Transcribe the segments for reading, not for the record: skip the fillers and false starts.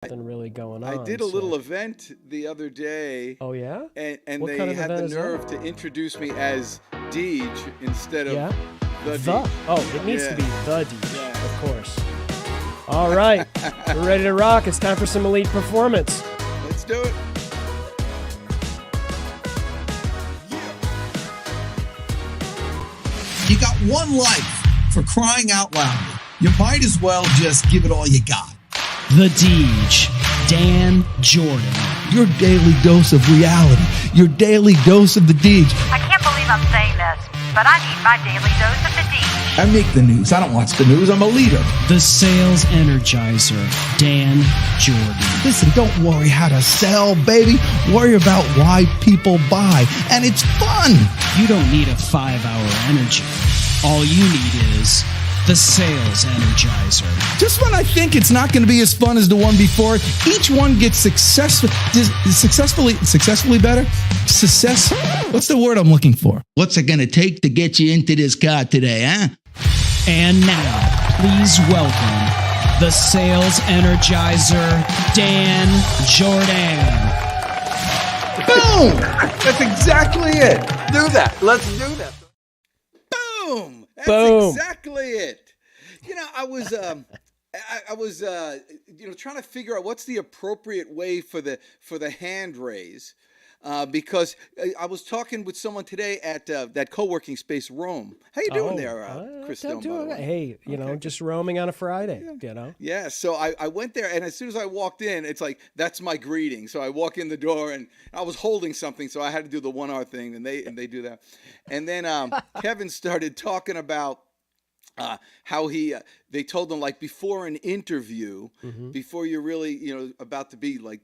Nothing really going on. I did a little event the other day. Oh yeah? And What they kind of had the event is that? nerve to introduce me as Deej instead of Yeah? the The? Deej. Oh, it needs to be Yeah. the Deej, Yeah. of course. All right, we're ready to rock. It's time for some Elite Performance. Let's do it. You got one life, for crying out loud. You might as well just give it all you got. The Deej, Dan Jourdan. Your daily dose of reality. Your daily dose of the Deej. I can't believe I'm saying this, but I need my daily dose of the Deej. I make the news. I don't watch the news. I'm a leader. The Sales Energizer, Dan Jourdan. Listen, don't worry how to sell, baby. Worry about why people buy. And it's fun. You don't need a 5-hour energy. All you need is the Sales Energizer. Just when I think it's not going to be as fun as the one before it, each one gets successfully better. What's the word I'm looking for? What's it going to take to get you into this car today, huh? And now, please welcome the Sales Energizer, Dan Jourdan. Boom! That's exactly it. Do that. Let's do that. Boom! That's Boom. exactly it. You know, I was trying to figure out what's the appropriate way for the hand raise. Because I was talking with someone today at that co-working space, Rome. How you doing there, Chris Stone, by the way? Hey, you know, just roaming on a Friday, you know? Yeah, so I went there, and as soon as I walked in, it's like, that's my greeting. So I walk in the door, and I was holding something, so I had to do the 1R thing, and they do that. And then Kevin started talking about how they told him, like, before an interview, before you're really, about to be, like,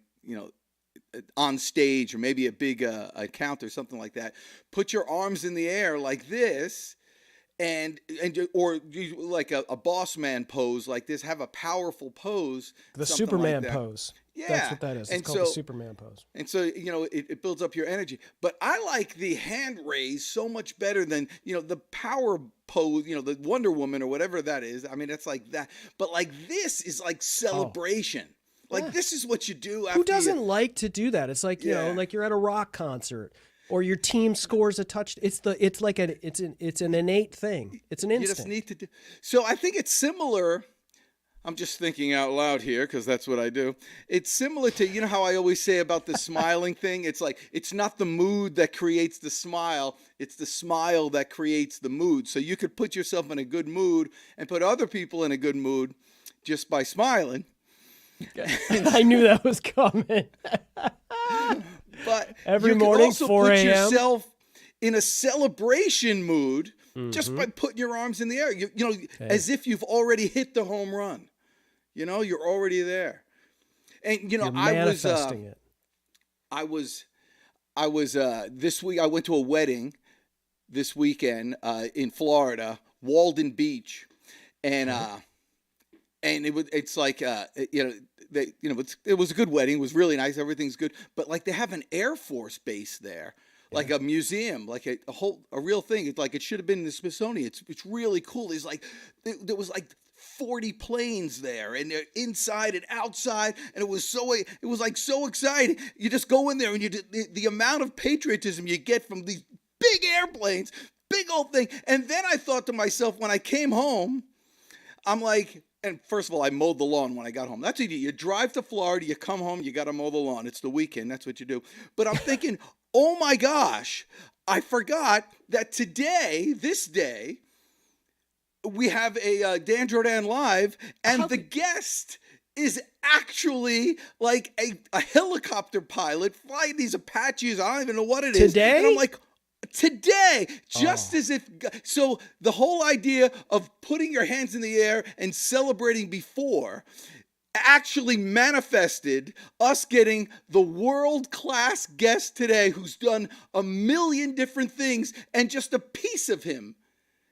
on stage or maybe a big account or something like that, put your arms in the air like this, or like a boss man pose like this. Have a powerful pose, The something Superman like that. pose. Yeah, That's what that is. It's called the Superman pose. And so it builds up your energy. But I like the hand raise so much better than the power pose. The Wonder Woman or whatever that is. I mean, it's like that. But like this is like celebration. Like, this is what you do after. Who doesn't like to do that? It's like, like you're at a rock concert or your team scores a touch. It's an innate thing. It's an instinct. You just need to do. So I think it's similar. I'm just thinking out loud here because that's what I do. It's similar to, how I always say about the smiling thing. It's like, it's not the mood that creates the smile. It's the smile that creates the mood. So you could put yourself in a good mood and put other people in a good mood just by smiling. I knew that was coming. But every you morning, can also 4 put a.m. yourself in a celebration mood just by putting your arms in the air. As if you've already hit the home run. You're already there. And You're manifesting it. I was this week. I went to a wedding this weekend in Florida, Walden Beach, and it was a good wedding. It was really nice. Everything's good. But like they have an Air Force base there, like a museum, like a real thing. It's like it should have been in the Smithsonian. It's really cool. It's like there was like 40 planes there, and they're inside and outside, and it was so exciting. You just go in there, and the amount of patriotism you get from these big airplanes, big old thing. And then I thought to myself when I came home, I'm like. And first of all, I mowed the lawn when I got home. That's easy. You drive to Florida, you come home, you got to mow the lawn. It's the weekend. That's what you do. But I'm thinking, oh my gosh, I forgot that today, this day, we have a Dan Jourdan Live, and the guest is actually like a helicopter pilot flying these Apaches. I don't even know what it is. Today? And I'm like, today, just as if. So the whole idea of putting your hands in the air and celebrating before actually manifested us getting the world-class guest today who's done a million different things, and just a piece of him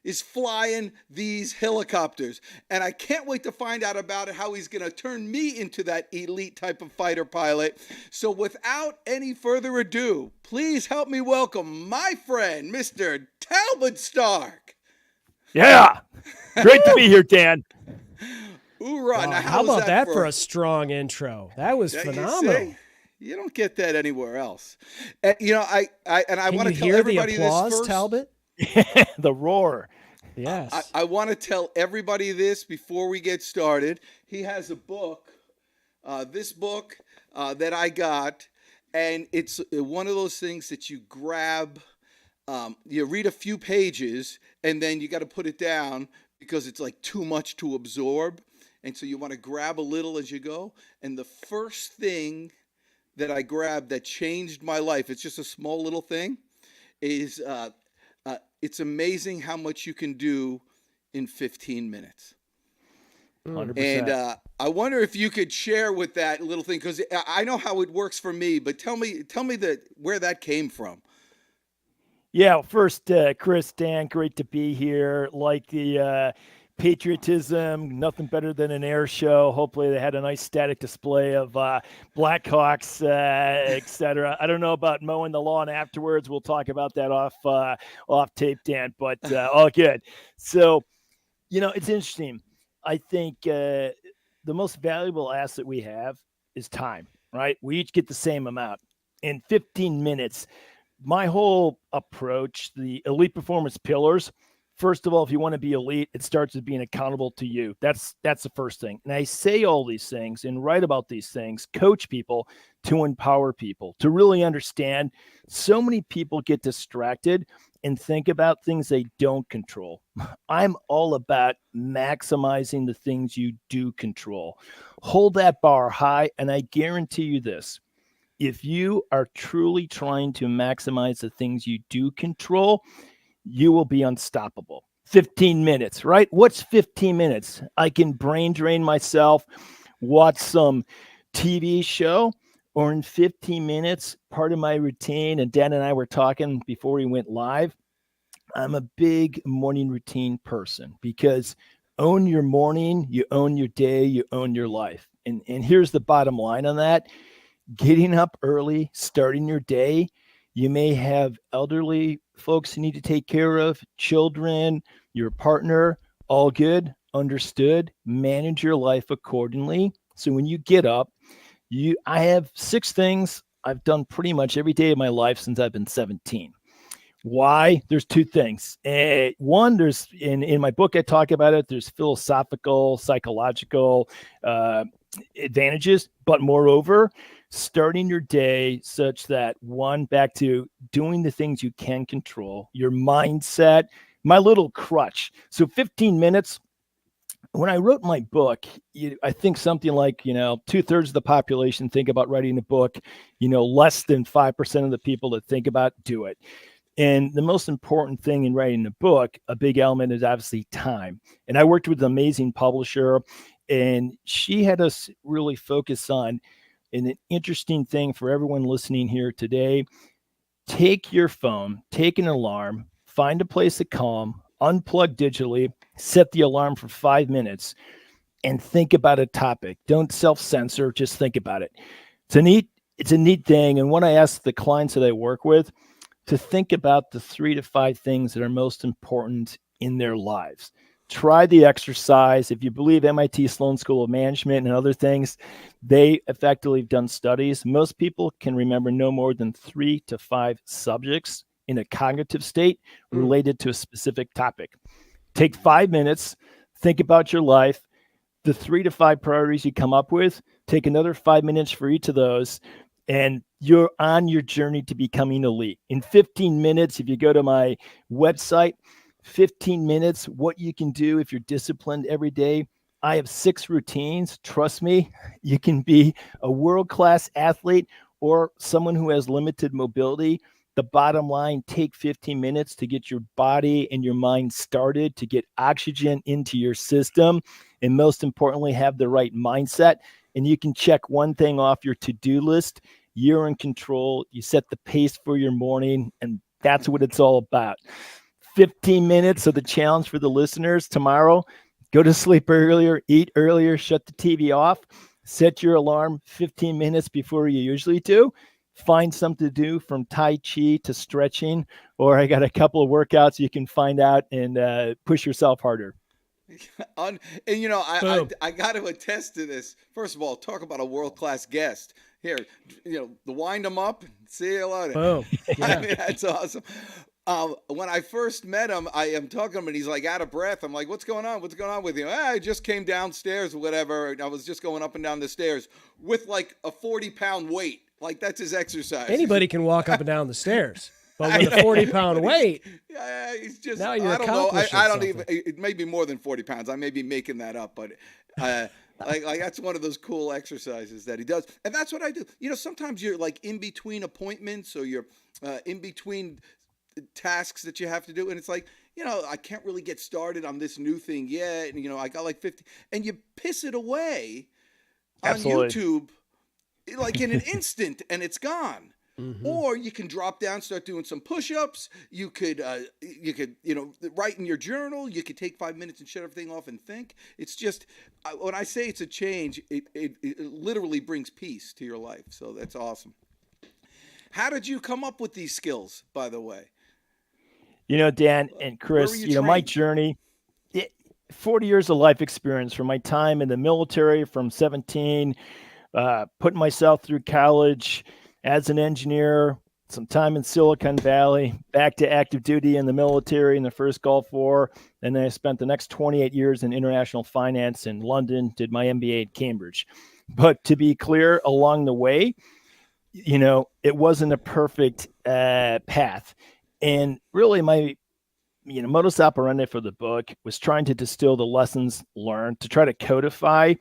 is flying these helicopters. And I can't wait to find out about it, how he's going to turn me into that elite type of fighter pilot. So without any further ado, please help me welcome my friend, Mr. Talbot Stark. Yeah. Great to be here, Dan. Hoorah. Wow, Now, how was about that for a a strong intro? That was Yeah, phenomenal. you don't get that anywhere else. And, you know, I Can want you to tell hear the everybody this applause, first. Talbot? The roar. Yes. I want to tell everybody this before we get started. He has a book, this book that I got, and it's one of those things that you grab, you read a few pages, and then you got to put it down because it's like too much to absorb. And so you want to grab a little as you go. And the first thing that I grabbed that changed my life, it's just a small little thing, is it's amazing how much you can do in 15 minutes. 100%. And I wonder if you could share with that little thing, because I know how it works for me, but tell me where that came from. Yeah, first, Chris, Dan, great to be here. Like the patriotism, nothing better than an air show. Hopefully they had a nice static display of Blackhawks, et cetera. I don't know about mowing the lawn afterwards. We'll talk about that off tape, Dan, but all good. So, it's interesting. I think the most valuable asset we have is time, right? We each get the same amount. In 15 minutes, my whole approach, the Elite Performance Pillars, first of all, if you want to be elite, it starts with being accountable to you. That's the first thing. And I say all these things and write about these things, coach people to empower people, to really understand. So many people get distracted and think about things they don't control. I'm all about maximizing the things you do control. Hold that bar high, and I guarantee you this. If you are truly trying to maximize the things you do control, you will be unstoppable. 15 minutes, right? What's 15 minutes? I can brain drain myself, watch some TV show, or in 15 minutes, part of my routine, and Dan and I were talking before we went live, I'm a big morning routine person because own your morning, you own your day, you own your life. And here's the bottom line on that. Getting up early, starting your day. You may have elderly folks you need to take care of, children, your partner, all good, understood. Manage your life accordingly. So when you get up, I have 6 things I've done pretty much every day of my life since I've been 17. Why? There's 2 things. One, there's in my book, I talk about it. There's philosophical, psychological advantages, but moreover, starting your day such that, one, back to doing the things you can control, your mindset, my little crutch. So 15 minutes. When I wrote my book, I think something like, 2/3 of the population think about writing a book, less than 5% of the people that think about do it. And the most important thing in writing a book, a big element, is obviously time. And I worked with an amazing publisher, and she had us really focus on an interesting thing for everyone listening here today. Take your phone, take an alarm, find a place to calm, unplug digitally, set the alarm for 5 minutes, and think about a topic. Don't self-censor, just think about it. It's a neat thing. And when I ask the clients that I work with to think about the 3 to 5 things that are most important in their lives. Try the exercise. If you believe MIT Sloan School of Management and other things, they effectively have done studies. Most people can remember no more than 3 to 5 subjects in a cognitive state related to a specific topic. Take 5 minutes, think about your life, the 3 to 5 priorities you come up with, take another 5 minutes for each of those, and you're on your journey to becoming elite. In 15 minutes, if you go to my website, 15 minutes, what you can do if you're disciplined every day. I have 6 routines. Trust me, you can be a world-class athlete or someone who has limited mobility. The bottom line, take 15 minutes to get your body and your mind started, to get oxygen into your system, and most importantly, have the right mindset. And you can check one thing off your to-do list. You're in control. You set the pace for your morning, and that's what it's all about. 15 minutes. So the challenge for the listeners tomorrow, go to sleep earlier, eat earlier, shut the TV off, set your alarm 15 minutes before you usually do. Find something to do from Tai Chi to stretching, or I got a couple of workouts you can find out and push yourself harder. And I got to attest to this. First of all, talk about a world-class guest. Here, the wind them up. See you later. Boom. I mean, that's awesome. When I first met him, I am talking to him and he's like out of breath. I'm like, what's going on? What's going on with you? I just came downstairs or whatever. And I was just going up and down the stairs with like a 40-pound weight. Like that's his exercise. Anybody can walk up and down the stairs. But with a 40-pound weight, yeah, he's just. now you're I don't know. accomplishing I don't something. even. It may be more than 40 pounds. I may be making that up, but like that's one of those cool exercises that he does, and that's what I do. Sometimes you're like in between appointments, or you're in between tasks that you have to do, and it's like I can't really get started on this new thing yet, and I got like 50, and you piss it away on Absolutely. YouTube, like in an instant, and it's gone. Mm-hmm. Or you can drop down, start doing some push-ups. You could write in your journal. You could take 5 minutes and shut everything off and think. It's just, when I say it's a change, it literally brings peace to your life. So that's awesome. How did you come up with these skills, by the way? Dan and Chris, were you my trained? journey, 40 years of life experience from my time in the military from 17, putting myself through college as an engineer, some time in Silicon Valley, back to active duty in the military in the first Gulf War. And then I spent the next 28 years in international finance in London, did my MBA at Cambridge. But to be clear, along the way, it wasn't a perfect path. And really my modus operandi for the book was trying to distill the lessons learned to try to codify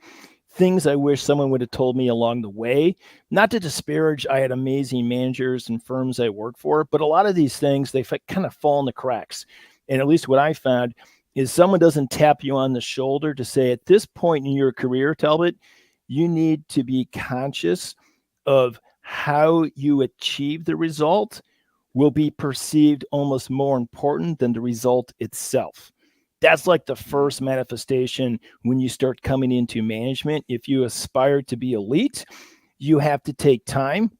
things I wish someone would have told me along the way. Not to disparage, I had amazing managers and firms I worked for, but a lot of these things, they kind of fall in the cracks. And at least what I found is someone doesn't tap you on the shoulder to say, at this point in your career, Talbot, you need to be conscious of how you achieve the result will be perceived almost more important than the result itself. That's like the first manifestation when you start coming into management. If you aspire to be elite, you have to take time.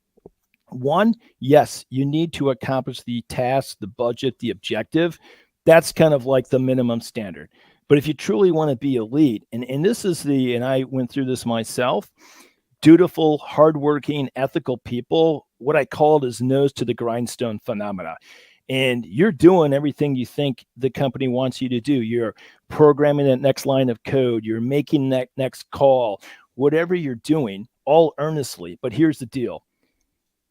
One, yes, you need to accomplish the task, the budget, the objective. That's kind of like the minimum standard. But if you truly want to be elite, and this is and I went through this myself, dutiful, hardworking, ethical people, what I called is nose to the grindstone phenomena. And you're doing everything you think the company wants you to do. You're programming that next line of code. You're making that next call, whatever you're doing, all earnestly. But here's the deal.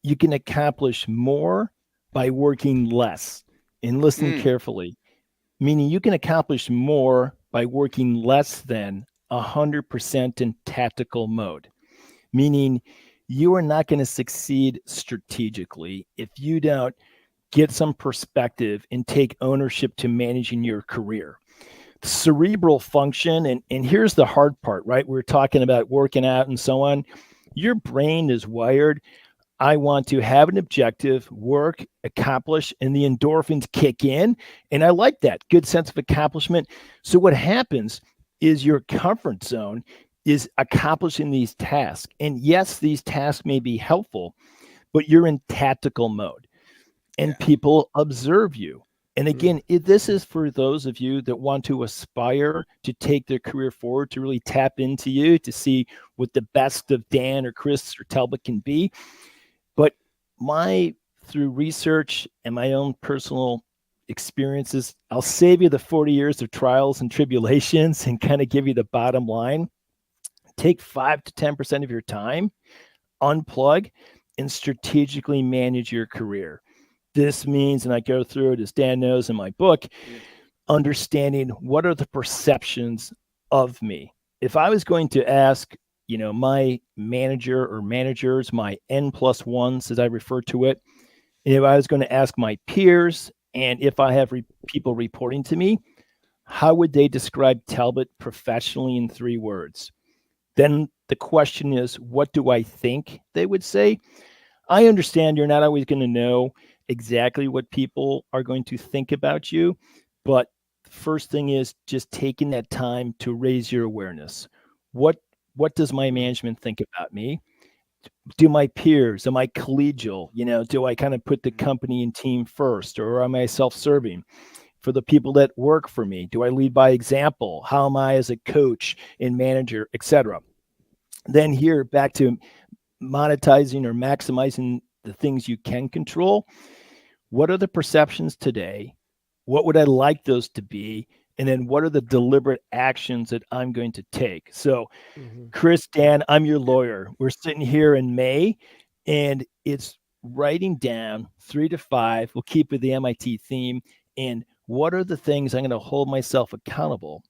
You can accomplish more by working less. And listen carefully, meaning you can accomplish more by working less than 100% in tactical mode, meaning you are not going to succeed strategically if you don't get some perspective and take ownership to managing your career. Cerebral function, and here's the hard part, right? We're talking about working out and so on. Your brain is wired. I want to have an objective, work, accomplish, and the endorphins kick in. And I like that good sense of accomplishment. So what happens is your comfort zone is accomplishing these tasks. And yes, these tasks may be helpful, but you're in tactical mode. And people observe you. And again, this is for those of you that want to aspire to take their career forward, to really tap into you, to see what the best of Dan or Chris or Talbot can be. But through research and my own personal experiences, I'll save you the 40 years of trials and tribulations and kind of give you the bottom line. Take 5 to 10% of your time, unplug, and strategically manage your career. This means, and I go through it as Dan knows in my book, understanding what are the perceptions of me. If I was going to ask, my manager or managers, my N+1s, as I refer to it, if I was going to ask my peers, and if I have people reporting to me, how would they describe Talbot professionally in 3 words? Then the question is, what do I think they would say? I understand you're not always going to know exactly what people are going to think about you. But the first thing is just taking that time to raise your awareness. What does my management think about me? Do my peers, am I collegial? Do I kind of put the company and team first, or am I self-serving? for the people that work for me? Do I lead by example? How am I as a coach and manager, etc.? Then here, back to monetizing or maximizing the things you can control. What are the perceptions today? What would I like those to be? And then what are the deliberate actions that I'm going to take? So, Chris, Dan, I'm your lawyer. We're sitting here in May, and it's writing down 3 to 5. We'll keep with the MIT theme. And what are the things I'm going to hold myself accountable,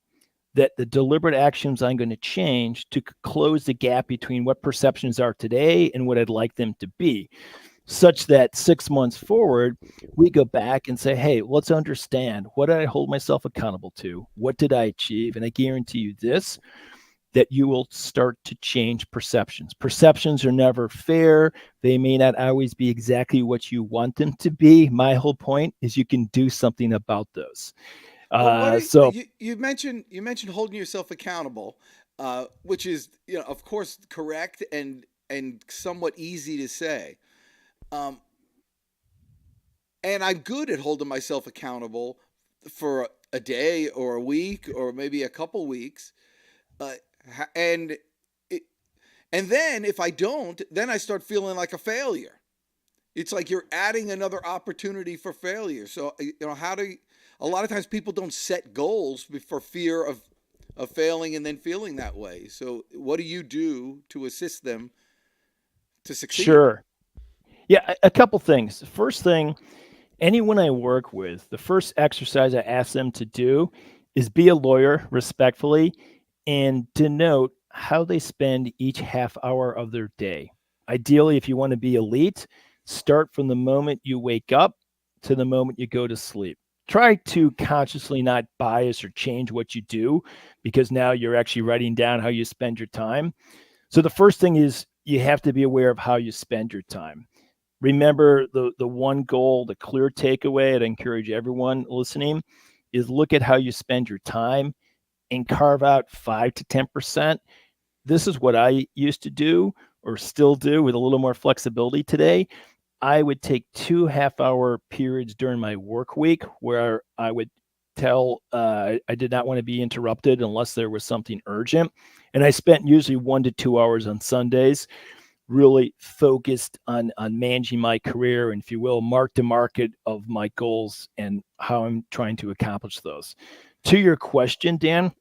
that the deliberate actions I'm going to change to close the gap between what perceptions are today and what I'd like them to be, such that 6 months forward, we go back and say, hey, let's understand, what did I hold myself accountable to? What did I achieve? And I guarantee you this, that you will start to change perceptions. Perceptions are never fair. They may not always be exactly what you want them to be. My whole point is you can do something about those. Well, So you mentioned holding yourself accountable, which is, of course, correct and somewhat easy to say. And I'm good at holding myself accountable for a day or a week or maybe a couple weeks. And then if I don't, then I start feeling like a failure. It's like you're adding another opportunity for failure. So, a lot of times people don't set goals for fear of failing and then feeling that way. So what do you do to assist them to succeed? Sure. Yeah, a couple things. The first thing, anyone I work with, the first exercise I ask them to do is be a lawyer respectfully and denote how they spend each half hour of their day. Ideally, if you want to be elite, start from the moment you wake up to the moment you go to sleep. Try to consciously not bias or change what you do, because now you're actually writing down how you spend your time. So the first thing is you have to be aware of how you spend your time. Remember the one goal, the clear takeaway I'd encourage everyone listening is look at how you spend your time and carve out 5 to 10%. This is what I used to do or still do with a little more flexibility today. I would take 2 half-hour periods during my work week where I would tell I did not want to be interrupted unless there was something urgent. And I spent usually 1 to 2 hours on Sundays really focused on managing my career and, if you will, mark to market of my goals and how I'm trying to accomplish those. To your question, Dan,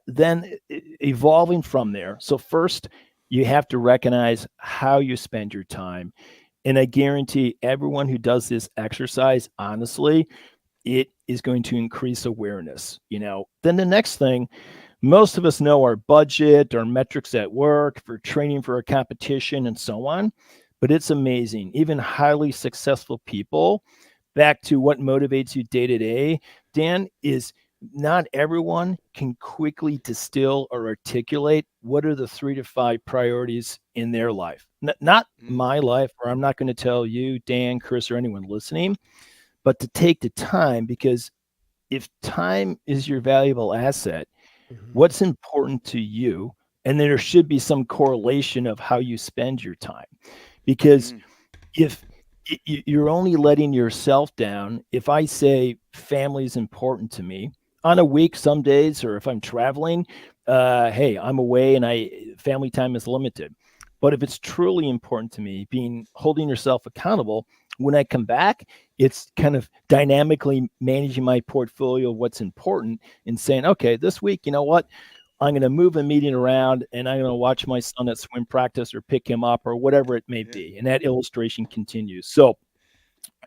then evolving from there. So first, you have to recognize how you spend your time. And I guarantee everyone who does this exercise, honestly, it is going to increase awareness. Then the next thing, most of us know our budget, our metrics at work, for training for a competition, and so on. But it's amazing. Even highly successful people, back to what motivates you day to day, Dan, is not everyone can quickly distill or articulate what are the 3 to 5 priorities in their life. Not my life, or I'm not going to tell you, Dan, Chris, or anyone listening, but to take the time, because if time is your valuable asset, what's important to you, and there should be some correlation of how you spend your time. Because if you're only letting yourself down, if I say family is important to me on a week, some days, or if I'm traveling, hey, I'm away and family time is limited. But if it's truly important to me, holding yourself accountable, when I come back, it's kind of dynamically managing my portfolio of what's important and saying, okay, this week, you know what? I'm going to move a meeting around and I'm going to watch my son at swim practice or pick him up or whatever it may be. And that illustration continues. So,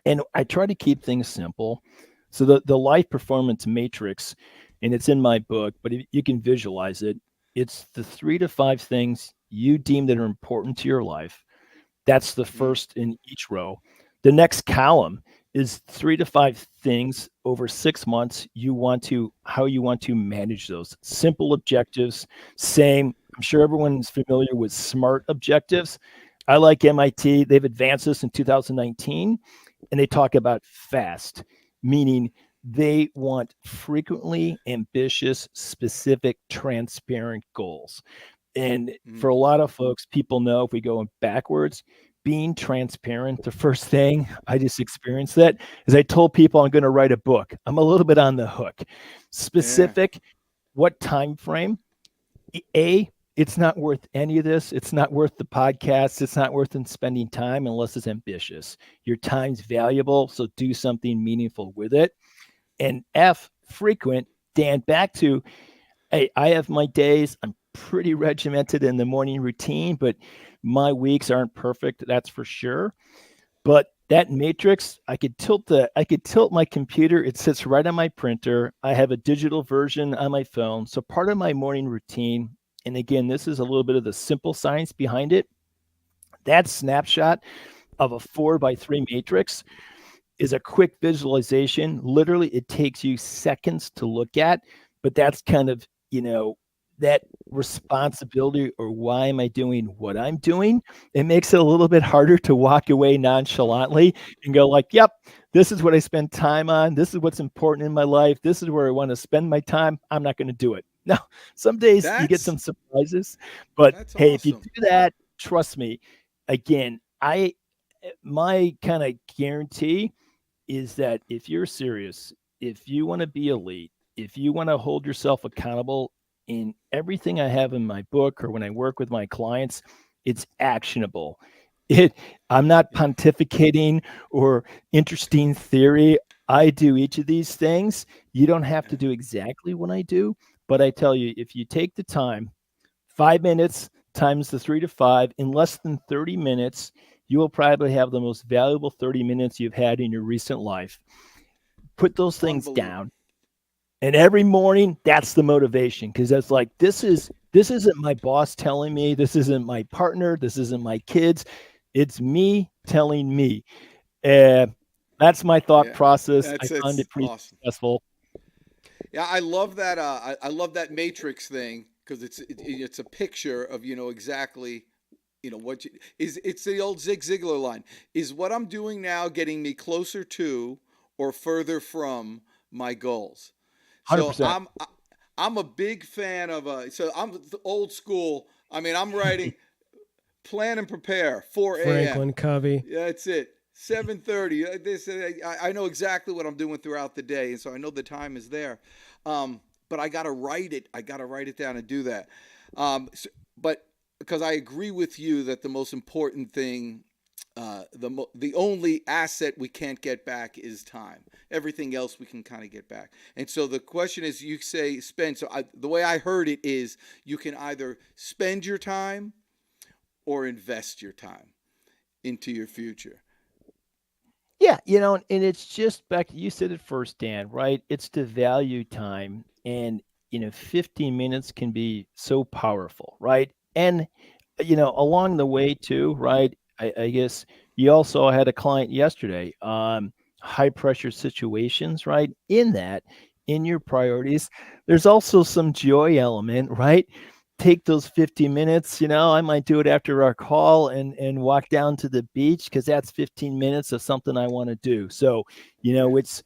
and I try to keep things simple. So the life performance matrix, and it's in my book, but you can visualize it. It's the 3 to 5 things you deem that are important to your life. That's the first in each row. The next column is 3 to 5 things over 6 months how you want to manage those. Simple objectives. Same. I'm sure everyone's familiar with SMART objectives. I like MIT. They've advanced this in 2019, and they talk about FAST, meaning they want frequently ambitious, specific, transparent goals. And for a lot of folks, people know if we go backwards, being transparent. The first thing I just experienced that is I told people I'm going to write a book. I'm a little bit on the hook. Specific, what time frame? It's not worth any of this. It's not worth the podcast. It's not worth spending time unless it's ambitious. Your time's valuable, so do something meaningful with it. And F, frequent. Dan, back to, hey, I have my days. I'm pretty regimented in the morning routine, but my weeks aren't perfect. That's for sure. But that matrix, I could tilt my computer. It sits right on my printer. I have a digital version on my phone. So part of my morning routine, and again, this is a little bit of the simple science behind it. That snapshot of a 4x3 matrix is a quick visualization. Literally, it takes you seconds to look at, but that's kind of, that responsibility, or why am I doing what I'm doing? It makes it a little bit harder to walk away nonchalantly and go like, yep, this is what I spend time on. This is what's important in my life. This is where I want to spend my time. I'm not going to do it. Now, some days you get some surprises, but hey, if you do that, trust me, again, my kind of guarantee is that if you're serious, if you want to be elite, if you want to hold yourself accountable, in everything I have in my book or when I work with my clients, it's actionable. I'm not pontificating or interesting theory. I do each of these things. You don't have to do exactly what I do, but I tell you, if you take the time, 5 minutes times the 3 to 5, in less than 30 minutes, you will probably have the most valuable 30 minutes you've had in your recent life. Put those things down. And every morning, that's the motivation, because that's like, this isn't my boss telling me, this isn't my partner, this isn't my kids. It's me telling me. That's my thought process. I found it pretty successful. Yeah, I love that. I love that matrix thing, because it's a picture of exactly what it's the old Zig Ziglar line. Is what I'm doing now getting me closer to or further from my goals? 100%. So I'm a big fan of so I'm old school. I mean, I'm writing plan and prepare 4 a.m. Franklin Covey. Yeah, that's it. 7:30. I know exactly what I'm doing throughout the day, and so I know the time is there. But I got to write it. I got to write it down and do that. But because I agree with you that the most important thing, the only asset we can't get back is time. Everything else we can kind of get back. And so the question is, you say spend. So the way I heard it is, you can either spend your time or invest your time into your future. Yeah, and it's just back, you said it first, Dan, right? It's to value time. And, 15 minutes can be so powerful, right? And, along the way too, right? I guess you also had a client yesterday, high pressure situations, right? In your priorities, there's also some joy element, right? Take those 50 minutes, I might do it after our call and walk down to the beach, because that's 15 minutes of something I want to do. So, it's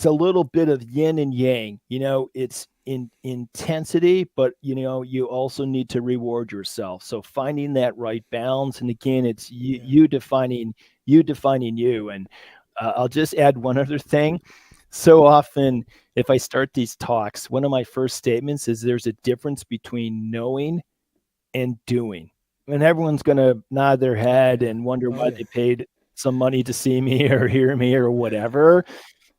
a little bit of yin and yang, it's in intensity, but you also need to reward yourself. So finding that right balance. And again, it's you defining you. And I'll just add one other thing. So often, if I start these talks, one of my first statements is there's a difference between knowing and doing. And everyone's going to nod their head and wonder why they paid some money to see me or hear me or whatever.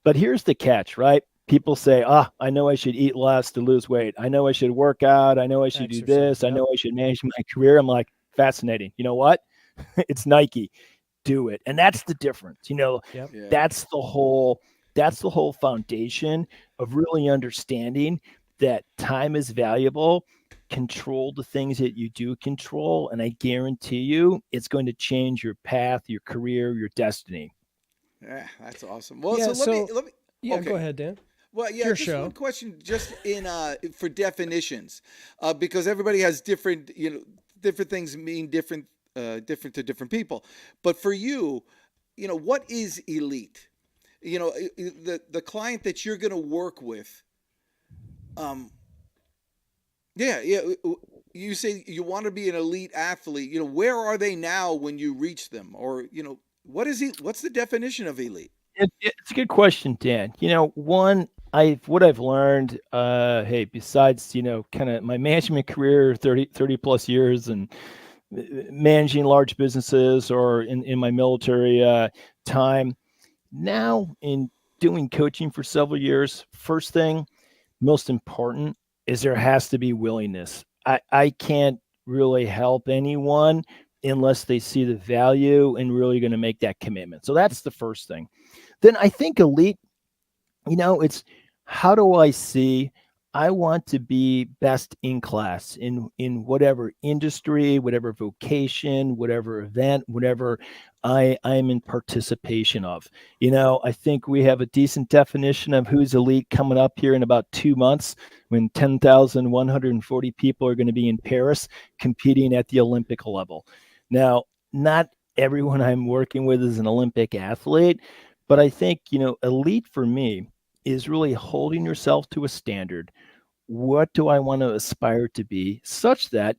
But here's the catch, right? People say, I know I should eat less to lose weight. I know I should work out. I know I should do this. I know I should manage my career. I'm like, fascinating. You know what? It's Nike. Do it. And that's the difference. That's the whole foundation of really understanding that time is valuable. Control the things that you do control. And I guarantee you, it's going to change your path, your career, your destiny. Yeah, that's awesome. Well, so let me. Yeah, go ahead, Dan. Well, yeah, just one question, just in for definitions, because everybody has different things mean different to different people. But for you, what is elite? The client that you're going to work with. you say you want to be an elite athlete. You know, where are they now when you reach them? Or, you know, what's the definition of elite? It's a good question, Dan. You know, what I've learned, hey, besides, you know, kind of my management career, 30 plus years and managing large businesses, or in my military time, now in doing coaching for several years, first thing, most important, is there has to be willingness. I can't really help anyone unless they see the value and really going to make that commitment. So that's the first thing. Then I think elite, you know, it's how do I see I want to be best in class in whatever industry, whatever vocation, whatever event, whatever I'm in participation of. You know, I think we have a decent definition of who's elite coming up here in about 2 months, when 10,140 people are going to be in Paris competing at the Olympic level. Now, not everyone I'm working with is an Olympic athlete, but I think, you know, elite for me is really holding yourself to a standard. What do I want to aspire to be, such that,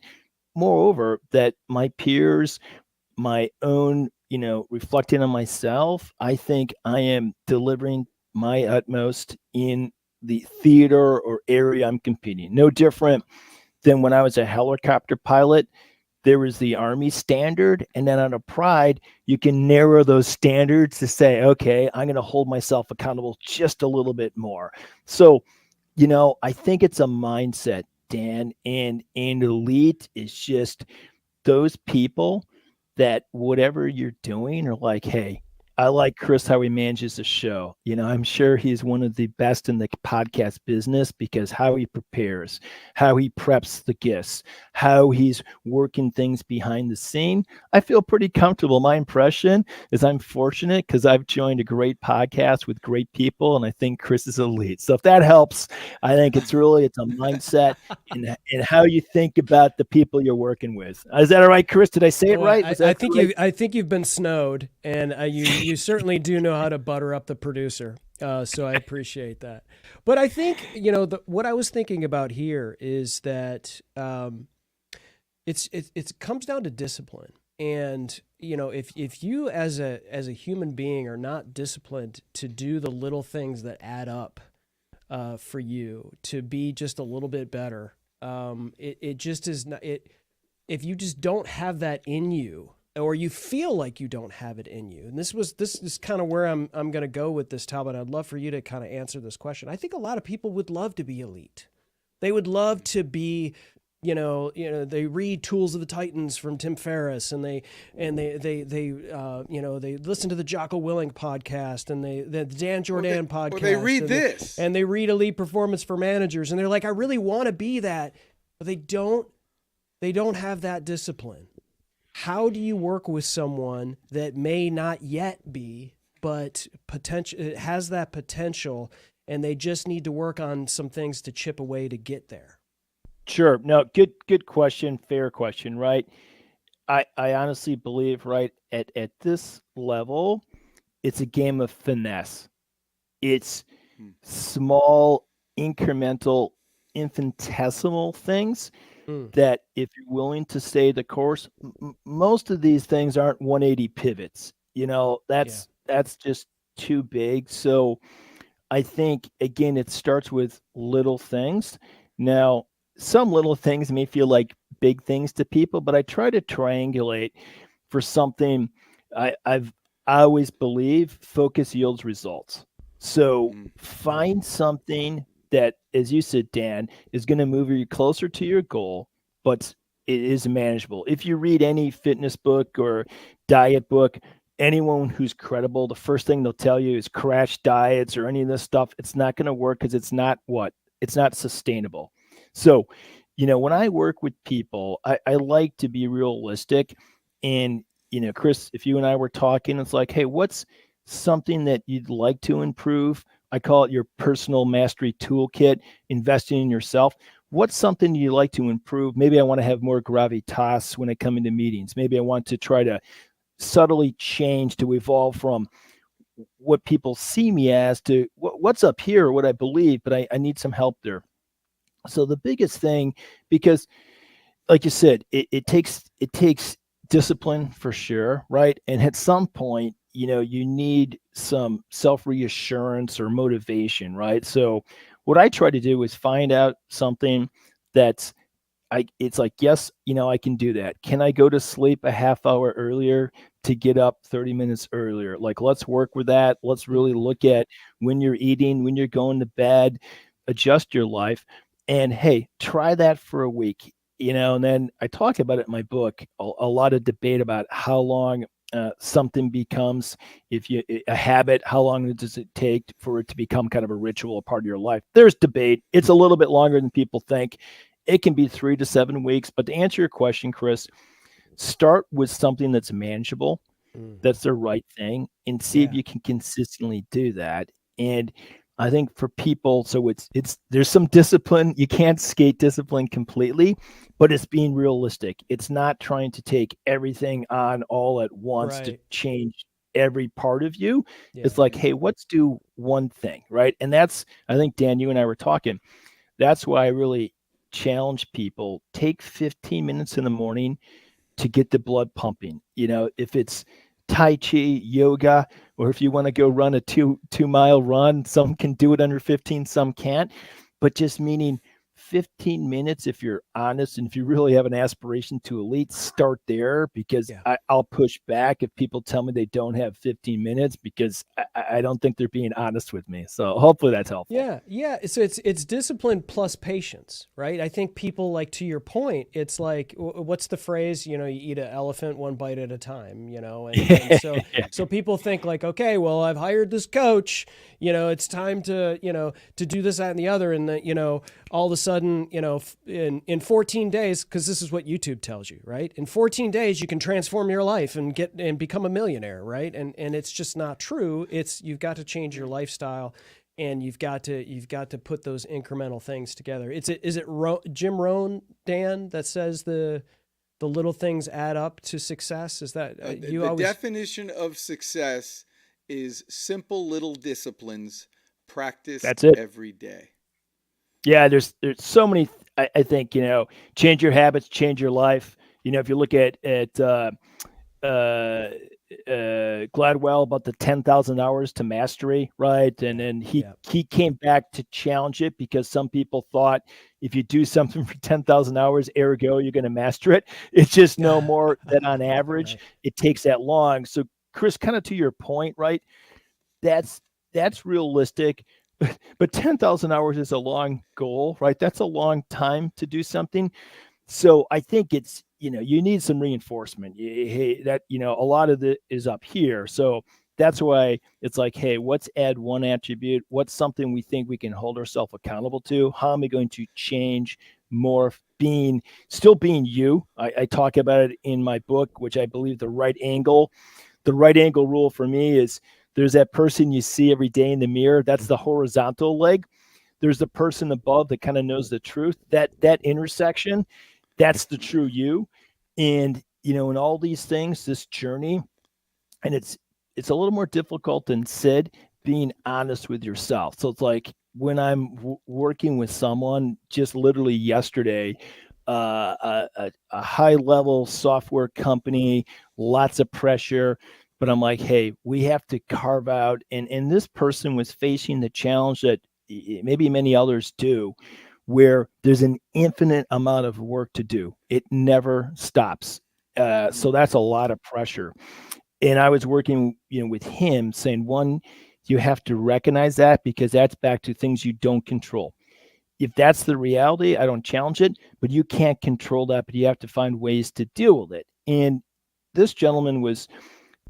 moreover, that my peers, my own, you know, reflecting on myself, I think I am delivering my utmost in the theater or area I'm competing. No different than when I was a helicopter pilot. There was the Army standard, and then out of pride, you can narrow those standards to say, okay, I'm going to hold myself accountable just a little bit more. So, you know, I think it's a mindset, Dan, and elite is just those people that whatever you're doing are like, hey, I like Chris, how he manages the show. You know, I'm sure he's one of the best in the podcast business, because how he prepares, how he preps the guests, how he's working things behind the scene. I feel pretty comfortable. My impression is I'm fortunate because I've joined a great podcast with great people, and I think Chris is elite. So if that helps, I think it's a mindset and how you think about the people you're working with. Is that all right, Chris? Did I say it right? I think you've been snowed, and you certainly do know how to butter up the producer. So I appreciate that. But I think, you know, what I was thinking about here is that it comes down to discipline. And, you know, if you as a human being are not disciplined to do the little things that add up for you to be just a little bit better, it just is not it. If you just don't have that in you, or you feel like you don't have it in you, and this is kind of where I'm going to go with this, Talbot. I'd love for you to kind of answer this question. I think a lot of people would love to be elite. They would love to be, you know, they read Tools of the Titans from Tim Ferriss, and they listen to the Jocko Willink podcast, and the Dan Jourdan podcast. Or they read this. And they read Elite Performance for Managers, and they're like, I really want to be that, but they don't have that discipline. How do you work with someone that may not yet be, but it has that potential, and they just need to work on some things to chip away to get there? Sure. No, good question. Fair question, right? I honestly believe, right, at this level, it's a game of finesse. It's small, incremental, infinitesimal things that, if you're willing to stay the course, most of these things aren't 180 pivots. You know, that's just too big. So I think, again, it starts with little things. Now, some little things may feel like big things to people, but I try to triangulate for something. I always believe focus yields results. So find something that, as you said, Dan, is going to move you closer to your goal, but it is manageable. If you read any fitness book or diet book, anyone who's credible, the first thing they'll tell you is crash diets or any of this stuff. It's not going to work because it's not sustainable. So, you know, when I work with people, I like to be realistic. And, you know, Chris, if you and I were talking, it's like, hey, what's something that you'd like to improve? I call it your personal mastery toolkit, investing in yourself. What's something you like to improve? Maybe I want to have more gravitas when I come into meetings. Maybe I want to try to subtly change to evolve from what people see me as to what's up here, what I believe, but I need some help there. So the biggest thing, because like you said, it takes discipline for sure, right? And at some point, you need some self reassurance or motivation, right? So what I try to do is find out something that's it's like, yes, I can do that. Can I go to sleep a half hour earlier to get up 30 minutes earlier? Like, let's work with that. Let's really look at when you're eating, when you're going to bed, adjust your life. And hey, try that for a week, and then I talk about it in my book, a lot of debate about how long something becomes, if you a habit, how long does it take for it to become kind of a ritual, a part of your life? There's debate. It's a little bit longer than people think. It can be 3 to 7 weeks. But to answer your question, Chris, start with something that's manageable, that's the right thing, and see if Yeah. you can consistently do that. And I think for people, so it's there's some discipline. You can't skate discipline completely, but it's being realistic. It's not trying to take everything on all at once to Right. change every part of you. Yeah. It's like, hey, let's do one thing, right? And that's, I think, Dan, you and I were talking. That's why I really challenge people. Take 15 minutes in the morning to get the blood pumping. If it's Tai Chi, yoga, or if you want to go run a 2 mile run, some can do it under 15, some can't. But just meaning 15 minutes, if you're honest, and if you really have an aspiration to elite, start there, because Yeah. I'll push back if people tell me they don't have 15 minutes, because I don't think they're being honest with me. So hopefully that's helpful. Yeah, yeah. So it's discipline plus patience, right? I think people, like, to your point, it's like, what's the phrase? You eat an elephant one bite at a time. And so people think like, okay, well, I've hired this coach. It's time to to do this, that, and the other, and all of a sudden, in 14 days, because this is what YouTube tells you, right? In 14 days, you can transform your life and become a millionaire, right? And it's just not true. You've got to change your lifestyle. And you've got to put those incremental things together. Is it Jim Rohn, Dan, that says the little things add up to success? Is that the definition of success is simple little disciplines practiced That's it. every day. Yeah, there's so many. I think change your habits, change your life. If you look at Gladwell about the 10,000 hours to mastery, right? And then he came back to challenge it, because some people thought if you do something for 10,000 hours, ergo, you're going to master it. It's just no more than on average, Right. it takes that long. So Chris, kind of to your point, right? That's realistic. But 10,000 hours is a long goal, right? That's a long time to do something. So I think it's, you need some reinforcement. Hey, that, a lot of it is up here. So that's why it's like, hey, let's add one attribute. What's something we think we can hold ourselves accountable to? How am I going to change more, still being you? I talk about it in my book, which I believe the right angle rule for me is, there's that person you see every day in the mirror. That's the horizontal leg. There's the person above that kind of knows the truth. That intersection, that's the true you. And in all these things, this journey, and it's a little more difficult than said, being honest with yourself. So it's like when I'm working with someone, just literally yesterday, a high level software company, lots of pressure. But I'm like, hey, we have to carve out, and this person was facing the challenge that maybe many others do, where there's an infinite amount of work to do. It never stops. So that's a lot of pressure. And I was working, with him, saying, one, you have to recognize that, because that's back to things you don't control. If that's the reality, I don't challenge it, but you can't control that, but you have to find ways to deal with it. And this gentleman was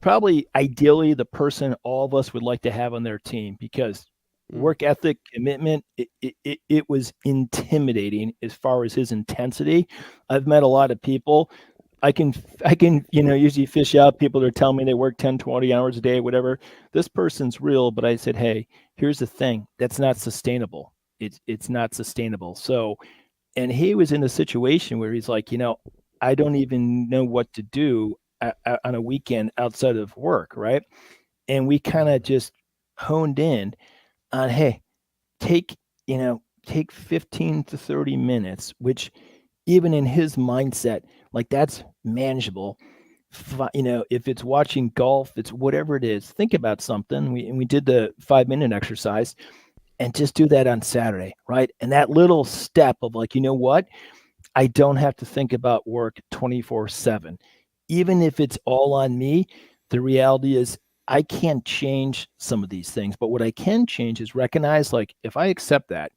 probably ideally the person all of us would like to have on their team, because work ethic, commitment, it was intimidating as far as his intensity. I've met a lot of people. I can usually fish out people that are telling me they work 10, 20 hours a day, whatever. This person's real, but I said, hey, here's the thing. That's not sustainable. It's not sustainable. So, and he was in a situation where he's like, I don't even know what to do on a weekend outside of work, right? And we kind of just honed in on, hey, take 15 to 30 minutes, which even in his mindset, like that's manageable. If it's watching golf, it's whatever it is, think about something. We did the 5-minute exercise and just do that on Saturday, right? And that little step of like, you know what? I don't have to think about work 24/7. Even if it's all on me, the reality is I can't change some of these things, but what I can change is recognize, like, if I accept that,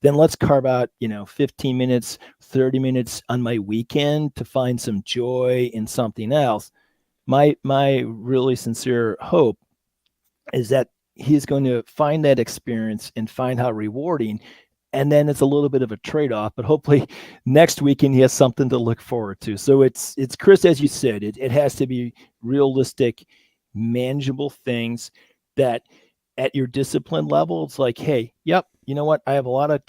then let's carve out, 15 minutes, 30 minutes on my weekend to find some joy in something else. My really sincere hope is that he's going to find that experience and find how rewarding. And then it's a little bit of a trade-off, but hopefully next weekend he has something to look forward to. So it's Chris, as you said, it has to be realistic, manageable things that at your discipline level, it's like, hey, yep, you know what? I have a lot of,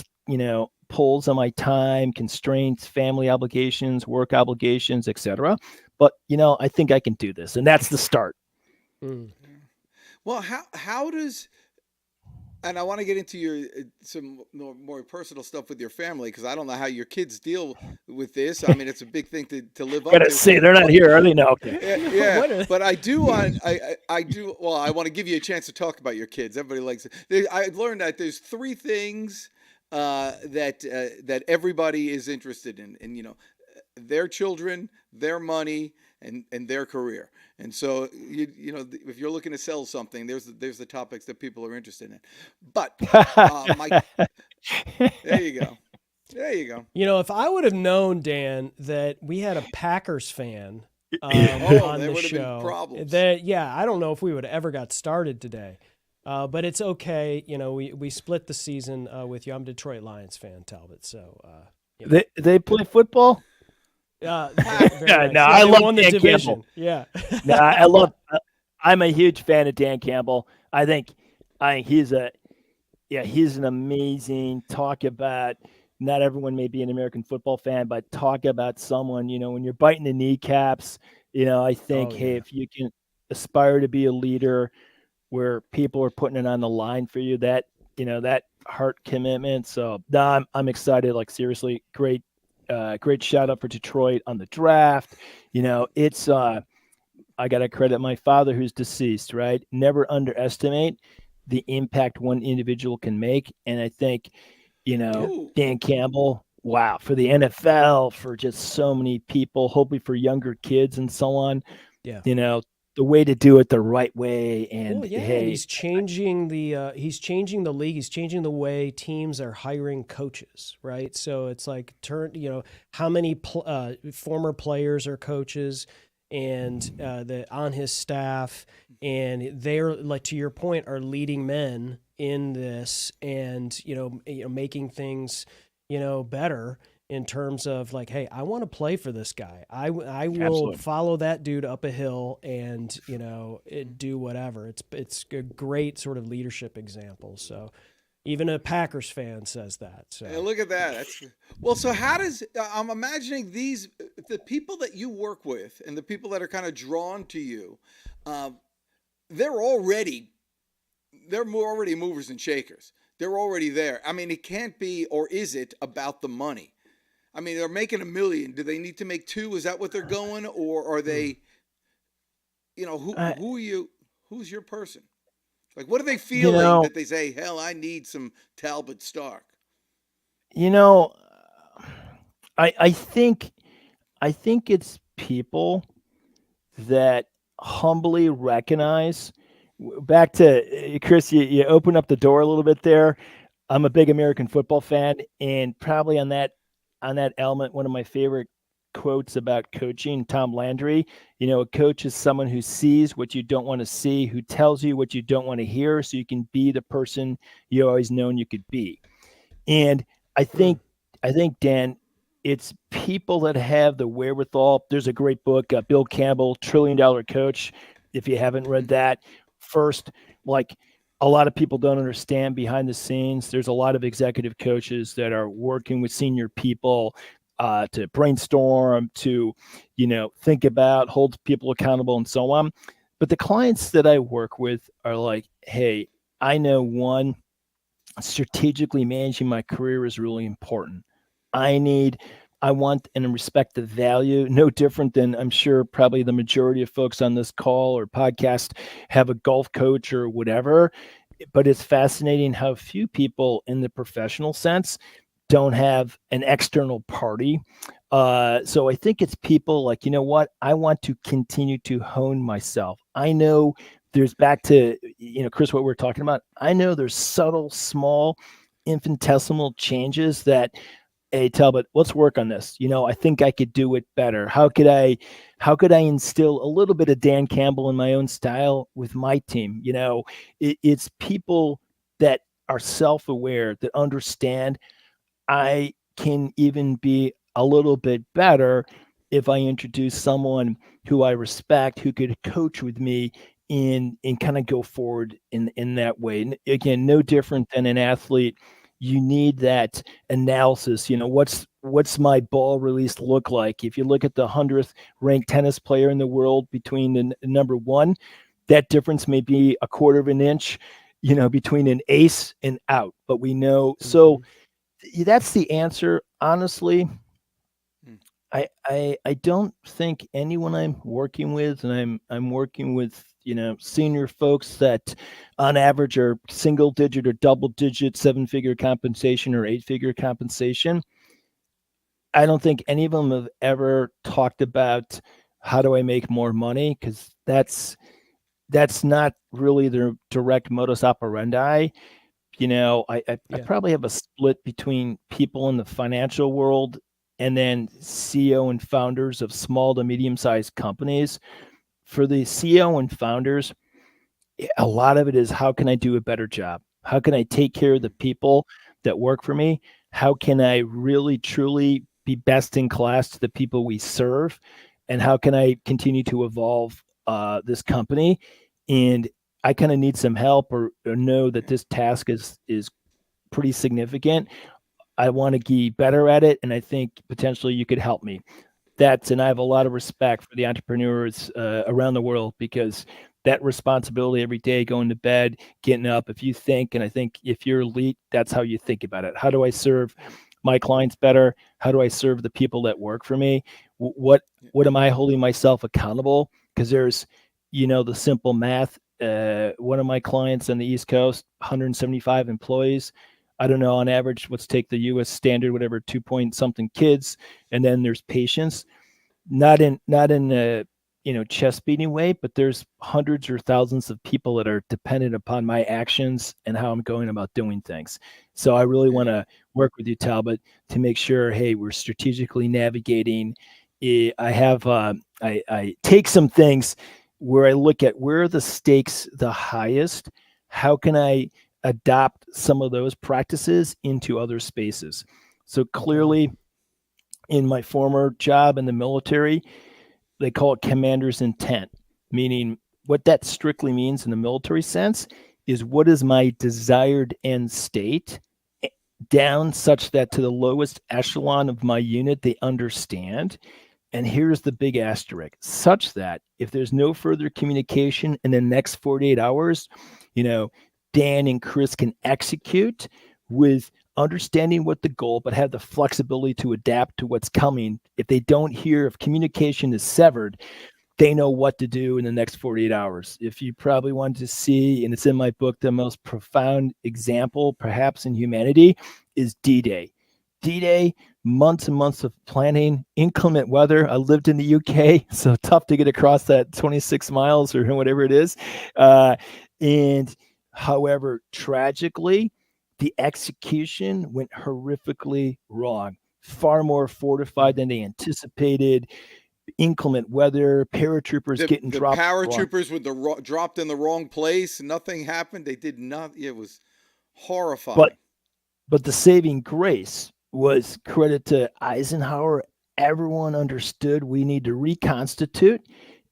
pulls on my time, constraints, family obligations, work obligations, etc. But, I think I can do this. And that's the start. Mm. Well, how does, and I want to get into your some more personal stuff with your family, because I don't know how your kids deal with this. I mean, it's a big thing to live up Gotta to. say, they're not here, are they? No. Okay. Yeah. But I do want, I do. Well, I want to give you a chance to talk about your kids. Everybody likes it. I learned that there's 3 things that everybody is interested in, and their children, their money, and their career. And so if you're looking to sell something, there's the topics that people are interested in. But there you go. If I would have known, Dan, that we had a Packers fan on the show, been problems. I don't know if we would have ever got started today. But it's okay. We split the season with you. I'm a Detroit Lions fan, Talbot. So they play football. I love Dan Campbell. Yeah. I'm a huge fan of Dan Campbell. I think he's an amazing, talk about, not everyone may be an American football fan, but talk about someone, when you're biting the kneecaps, I think, hey, if you can aspire to be a leader where people are putting it on the line for you, that, that heart commitment. So I'm excited, like seriously, great shout out for Detroit on the draft. It's I got to credit my father who's deceased, right? Never underestimate the impact one individual can make. And I think, Dan Campbell, wow, for the NFL, for just so many people, hopefully for younger kids and so on. Yeah. The way to do it the right way. And hey, he's changing the league. He's changing the way teams are hiring coaches, right? So it's like how many former players are coaches and on his staff, and they're, like, to your point, are leading men in this, and making things better in terms of, like, hey, I want to play for this guy. I will Absolutely. follow that dude up a hill and do whatever. It's a great sort of leadership example. So even a Packers fan says that. So look at that. So how does I'm imagining the people that you work with and the people that are kind of drawn to you, they're already movers and shakers. They're already there. I mean, it can't be, or is it, about the money? I mean, they're making $1 million. Do they need to make 2? Is that what they're going, or are they? Who are you? Who's your person? Like, what are they feeling that they say, hell, I need some Talbot Stark? I think it's people that humbly recognize. Back to Chris, you open up the door a little bit there. I'm a big American football fan, and probably on that element, one of my favorite quotes about coaching, Tom Landry, a coach is someone who sees what you don't want to see, who tells you what you don't want to hear, so you can be the person you always known you could be. And I think, Dan, it's people that have the wherewithal. There's a great book, Bill Campbell, $1 Trillion Coach. If you haven't read that, first, like, a lot of people don't understand behind the scenes. There's a lot of executive coaches that are working with senior people to brainstorm, to, think about, hold people accountable, and so on. But the clients that I work with are like, hey, I know, one, strategically managing my career is really important. I need I want and respect the value, no different than I'm sure probably the majority of folks on this call or podcast have a golf coach or whatever. But it's fascinating how few people in the professional sense don't have an external party. So I think it's people like, you know what? I want to continue to hone myself. I know there's back to, Chris, what we're talking about. I know there's subtle, small, infinitesimal changes that, hey, Talbot, let's work on this. I think I could do it better. How could I instill a little bit of Dan Campbell in my own style with my team? It's people that are self-aware, that understand I can even be a little bit better if I introduce someone who I respect, who could coach with me and kind of go forward in that way. And again, no different than an athlete. You need that analysis. What's my ball release look like? If you look at the 100th ranked tennis player in the world between the number one, that difference may be a quarter of an inch, between an ace and out. But we know so. That's the answer. Honestly, I don't think anyone I'm working with, and I'm working with senior folks that on average are single digit or double digit 7-figure compensation or 8-figure compensation. I don't think any of them have ever talked about how do I make more money, because that's not really their direct modus operandi. I probably have a split between people in the financial world and then CEO and founders of small to medium-sized companies. For the CEO and founders, a lot of it is, how can I do a better job? How can I take care of the people that work for me? How can I really, truly be best in class to the people we serve? And how can I continue to evolve this company? And I kind of need some help or know that this task is pretty significant. I want to get better at it, and I think potentially you could help me. And I have a lot of respect for the entrepreneurs around the world, because that responsibility every day, going to bed, getting up, if you think, and I think if you're elite, that's how you think about it. How do I serve my clients better? How do I serve the people that work for me? What am I holding myself accountable? Because there's, the simple math. One of my clients on the East Coast, 175 employees. I don't know, on average, let's take the U.S. standard, whatever, 2-point-something kids, and then there's patients. Not in a chest beating way, but there's hundreds or thousands of people that are dependent upon my actions and how I'm going about doing things. So I really want to work with you, Talbot, to make sure, hey, we're strategically navigating. I take some things where I look at where are the stakes the highest. How can I adopt some of those practices into other spaces? So clearly, in my former job in the military, they call it commander's intent, meaning what that strictly means in the military sense is, what is my desired end state, down such that to the lowest echelon of my unit, they understand. And here's the big asterisk, such that if there's no further communication in the next 48 hours, Dan and Chris can execute with understanding what the goal, but have the flexibility to adapt to what's coming. If they don't hear, if communication is severed, they know what to do in the next 48 hours. If you probably wanted to see, and it's in my book, the most profound example, perhaps in humanity, is D-Day. D-Day, months and months of planning, inclement weather. I lived in the UK, so tough to get across that 26 miles or whatever it is. And however, tragically, the execution went horrifically wrong. Far more fortified than they anticipated. Inclement weather, paratroopers getting dropped. The paratroopers with dropped in the wrong place. Nothing happened. They did not. It was horrifying. But the saving grace was credit to Eisenhower. Everyone understood we need to reconstitute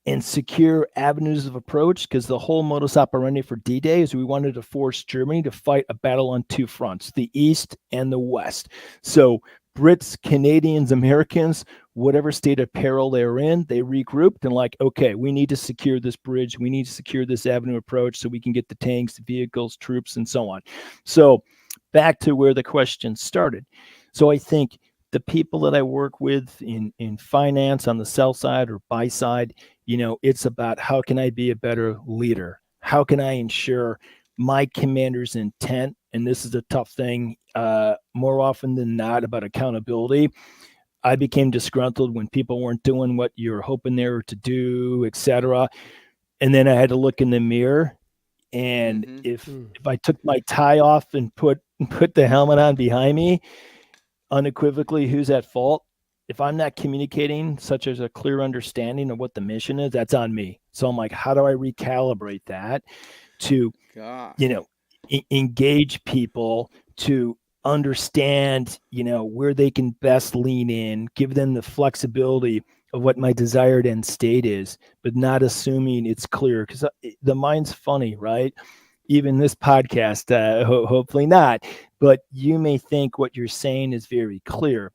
and secure avenues of approach, because the whole modus operandi for D-Day is we wanted to force Germany to fight a battle on two fronts, the East and the West. So Brits, Canadians, Americans, whatever state of peril they were in, they regrouped and okay, we need to secure this bridge. We need to secure this avenue approach so we can get the tanks, the vehicles, troops, and so on. So back to where the question started. So I think the people that I work with in finance on the sell side or buy side, it's about how can I be a better leader? How can I ensure my commander's intent? And this is a tough thing, more often than not, about accountability. I became disgruntled when people weren't doing what you were hoping they were to do, etc. And then I had to look in the mirror, and if I took my tie off and put the helmet on behind me, unequivocally, who's at fault? If I'm not communicating such as a clear understanding of what the mission is, that's on me. So I'm like, how do I recalibrate that to, engage people, to understand, where they can best lean in, give them the flexibility of what my desired end state is, but not assuming it's clear, because the mind's funny, right? Even this podcast, hopefully not, but you may think what you're saying is very clear,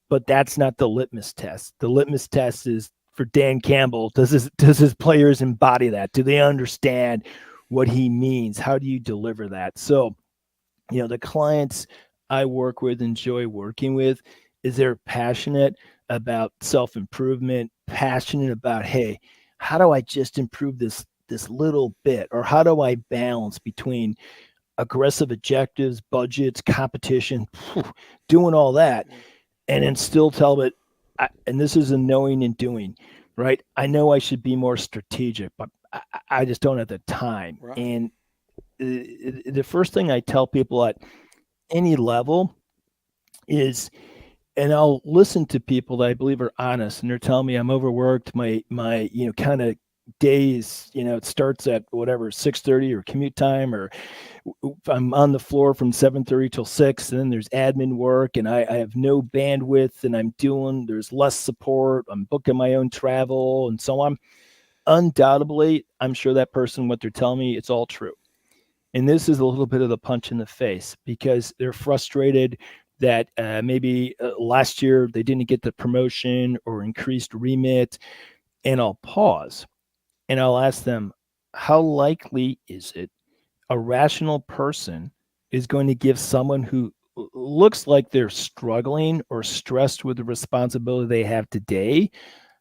but that's not the litmus test. The litmus test is for Dan Campbell. Does his players embody that? Do they understand what he means? How do you deliver that? So, the clients I work with, enjoy working with, is they're passionate about self-improvement, passionate about, hey, how do I just improve this little bit? Or how do I balance between aggressive objectives, budgets, competition, doing all that, and then still tell it, and this is a knowing and doing, right? I know I should be more strategic, but I just don't have the time. Right. And the first thing I tell people at any level is, and I'll listen to people that I believe are honest, and they're telling me I'm overworked. My kind of days, it starts at whatever 6:30 or commute time, or I'm on the floor from 7:30 till 6, and then there's admin work, and I have no bandwidth, and there's less support. I'm booking my own travel and so on. Undoubtedly, I'm sure that person, what they're telling me, it's all true. And this is a little bit of the punch in the face, because they're frustrated that maybe last year they didn't get the promotion or increased remit. And I'll pause and I'll ask them, how likely is it a rational person is going to give someone who looks like they're struggling or stressed with the responsibility they have today,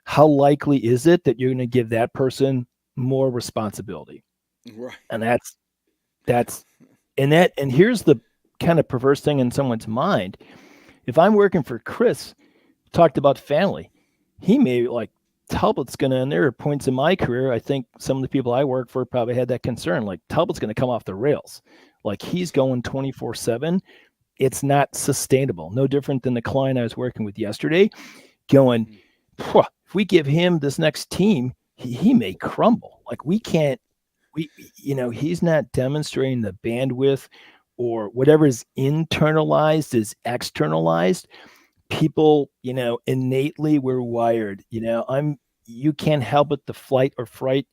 how likely is it that you're going to give that person more responsibility? Right. And and here's the kind of perverse thing in someone's mind. If I'm working for Chris, talked about family, he may like, Talbot's going to, and there are points in my career, I think some of the people I work for probably had that concern, like Talbot's going to come off the rails. Like he's going 24/7. It's not sustainable. No different than the client I was working with yesterday going, if we give him this next team, he may crumble. Like he's not demonstrating the bandwidth, or whatever is internalized is externalized. People, innately we're wired, you can't help but the flight or fright,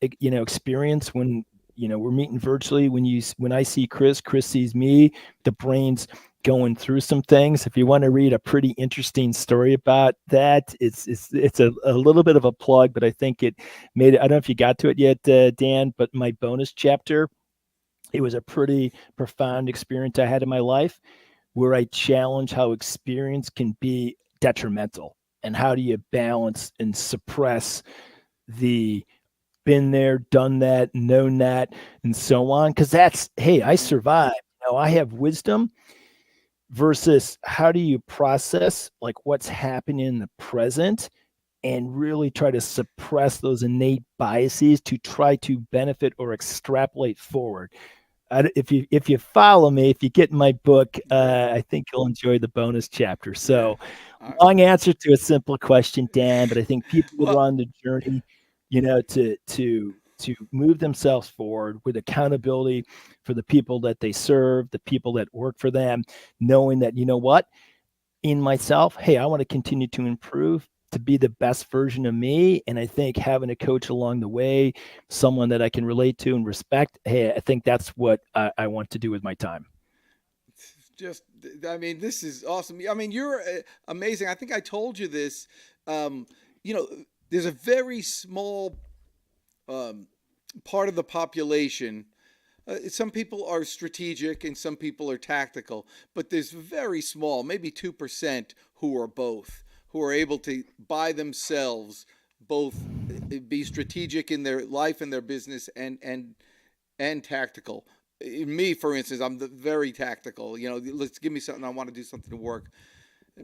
experience when, we're meeting virtually. When I see Chris sees me, the brain's going through some things. If you want to read a pretty interesting story about that, it's a little bit of a plug, but I think it made it. I don't know if you got to it yet, Dan, but my bonus chapter, it was a pretty profound experience I had in my life, where I challenge how experience can be detrimental, and how do you balance and suppress the been there, done that, known that, and so on. Because that's, hey, I survived. I have wisdom, versus how do you process like what's happening in the present and really try to suppress those innate biases to try to benefit or extrapolate forward. If you follow me, if you get my book, I think you'll enjoy the bonus chapter. So, long answer to a simple question, Dan, but I think people that are on the journey, to move themselves forward with accountability for the people that they serve, the people that work for them, knowing that, in myself, hey, I want to continue to improve, to be the best version of me. And I think having a coach along the way, someone that I can relate to and respect, hey, I think that's what I want to do with my time. This is awesome. You're amazing. I think I told you this. There's a very small part of the population Some people are strategic and some people are tactical, but there's very small, maybe 2% who are both, who are able to by themselves both be strategic in their life and their business and tactical. Me, for instance, I'm very tactical. Let's give me something. I want to do something to work,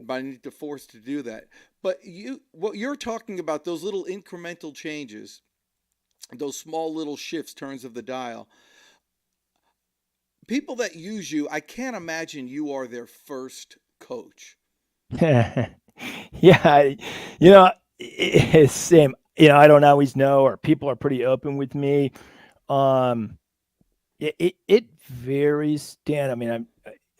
but I need to force to do that. But what you're talking about, those little incremental changes, those small little shifts, turns of the dial. People that use you, I can't imagine you are their first coach. Yeah, it's same. I don't always know, or people are pretty open with me. It varies, Dan. I mean, I'm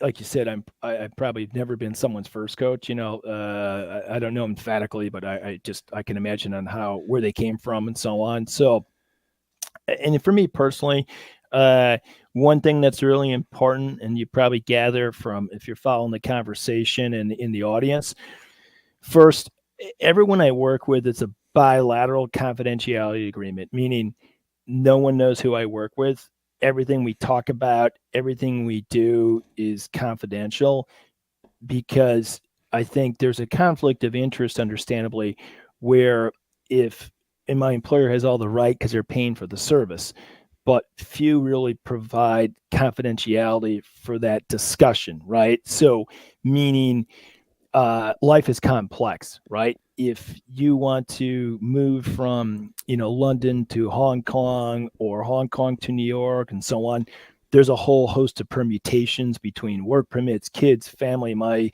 like you said, I've probably never been someone's first coach. I don't know emphatically, but I can imagine on where they came from and so on. So, and for me personally, one thing that's really important, and you probably gather from if you're following the conversation and in the audience, first, everyone I work with, it's a bilateral confidentiality agreement, meaning no one knows who I work with. Everything we talk about, everything we do is confidential, because I think there's a conflict of interest, understandably, where and my employer has all the right because they're paying for the service, but few really provide confidentiality for that discussion, right? So meaning life is complex, right? If you want to move from, London to Hong Kong or Hong Kong to New York and so on, there's a whole host of permutations between work permits, kids, family. My